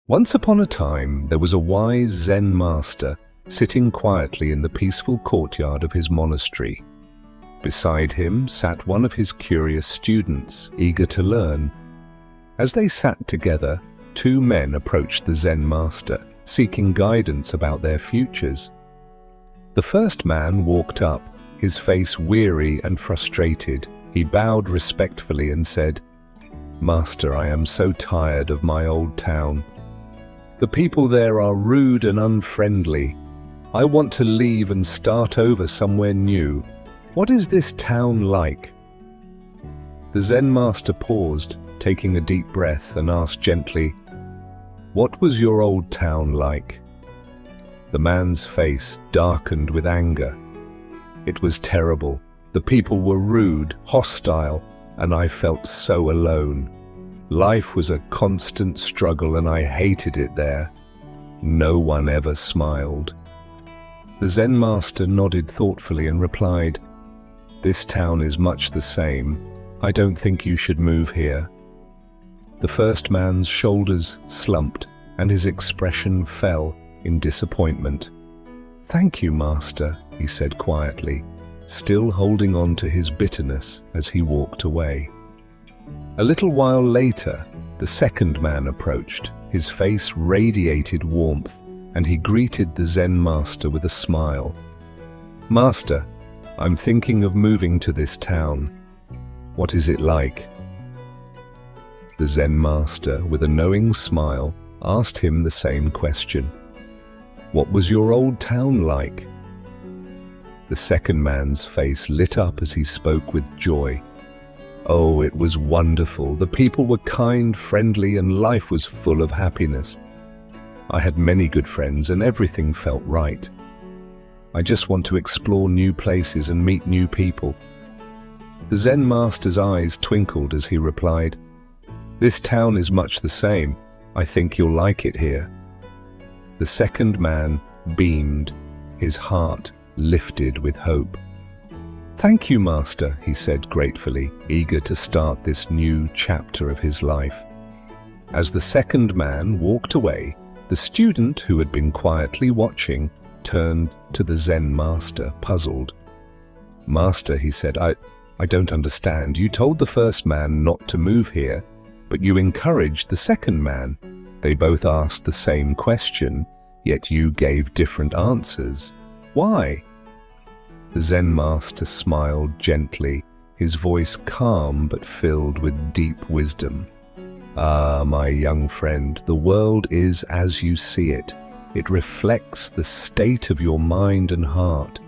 Once upon a time, there was a wise Zen master sitting quietly in the peaceful courtyard of his monastery. Beside him sat one of his curious students, eager to learn. As they sat together, two men approached the Zen master, seeking guidance about their futures. The first man walked up, his face weary and frustrated. He bowed respectfully and said, "Master, I am so tired of my old town. The people there are rude and unfriendly. I want to leave and start over somewhere new. What is this town like?" The Zen master paused, taking a deep breath, and asked gently, "What was your old town like?" The man's face darkened with anger. "It was terrible. The people were rude, hostile, and I felt so alone. Life was a constant struggle and I hated it there. No one ever smiled." The Zen master nodded thoughtfully and replied, "This town is much the same. I don't think you should move here." The first man's shoulders slumped and his expression fell in disappointment. "Thank you, master," he said quietly, still holding on to his bitterness as he walked away. A little while later, the second man approached. His face radiated warmth, and he greeted the Zen master with a smile. "Master, I'm thinking of moving to this town. What is it like?" The Zen master, with a knowing smile, asked him the same question. "What was your old town like?" The second man's face lit up as he spoke with joy. "Oh, it was wonderful. The people were kind, friendly, and life was full of happiness. I had many good friends and everything felt right. I just want to explore new places and meet new people." The Zen master's eyes twinkled as he replied, "This town is much the same. I think you'll like it here." The second man beamed, his heart lifted with hope. "Thank you, master," he said gratefully, eager to start this new chapter of his life. As the second man walked away, the student who had been quietly watching turned to the Zen master, puzzled. "Master," he said, I don't understand. You told the first man not to move here, but you encouraged the second man. They both asked the same question, yet you gave different answers. Why?" The Zen master smiled gently, his voice calm but filled with deep wisdom. "Ah, my young friend, the world is as you see it. It reflects the state of your mind and heart.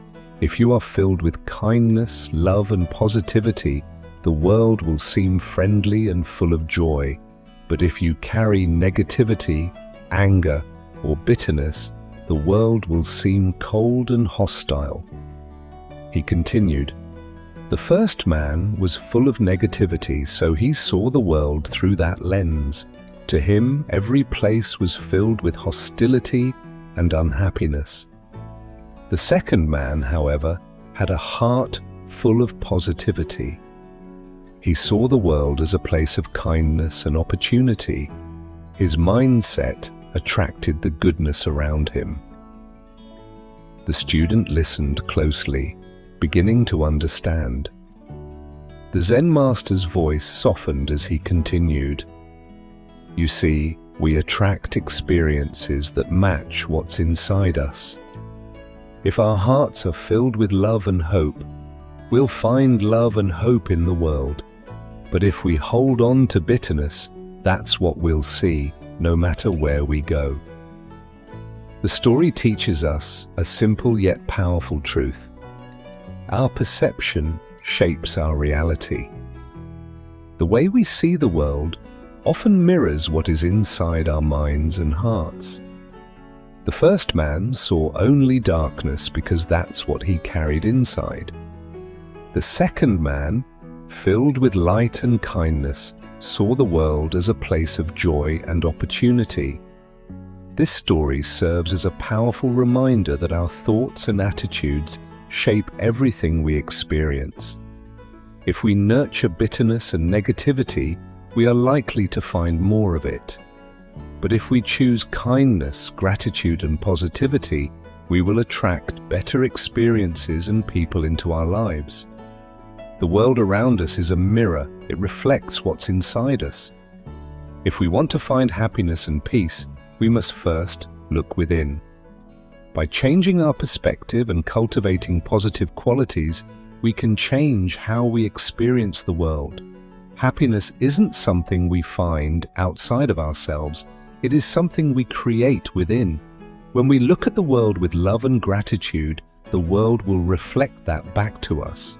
If you are filled with kindness, love, and positivity, the world will seem friendly and full of joy. But if you carry negativity, anger, or bitterness, the world will seem cold and hostile." He continued, "The first man was full of negativity, so he saw the world through that lens. To him, every place was filled with hostility and unhappiness. The second man, however, had a heart full of positivity. He saw the world as a place of kindness and opportunity. His mindset attracted the goodness around him." The student listened closely, beginning to understand. The Zen master's voice softened as he continued, "You see, we attract experiences that match what's inside us. If our hearts are filled with love and hope, we'll find love and hope in the world. But if we hold on to bitterness, that's what we'll see, no matter where we go." The story teaches us a simple yet powerful truth. Our perception shapes our reality. The way we see the world often mirrors what is inside our minds and hearts. The first man saw only darkness because that's what he carried inside. The second man, filled with light and kindness, saw the world as a place of joy and opportunity. This story serves as a powerful reminder that our thoughts and attitudes shape everything we experience. If we nurture bitterness and negativity, we are likely to find more of it. But if we choose kindness, gratitude, and positivity, we will attract better experiences and people into our lives. The world around us is a mirror. It reflects what's inside us. If we want to find happiness and peace, we must first look within. By changing our perspective and cultivating positive qualities, we can change how we experience the world. Happiness isn't something we find outside of ourselves. It is something we create within. When we look at the world with love and gratitude, the world will reflect that back to us.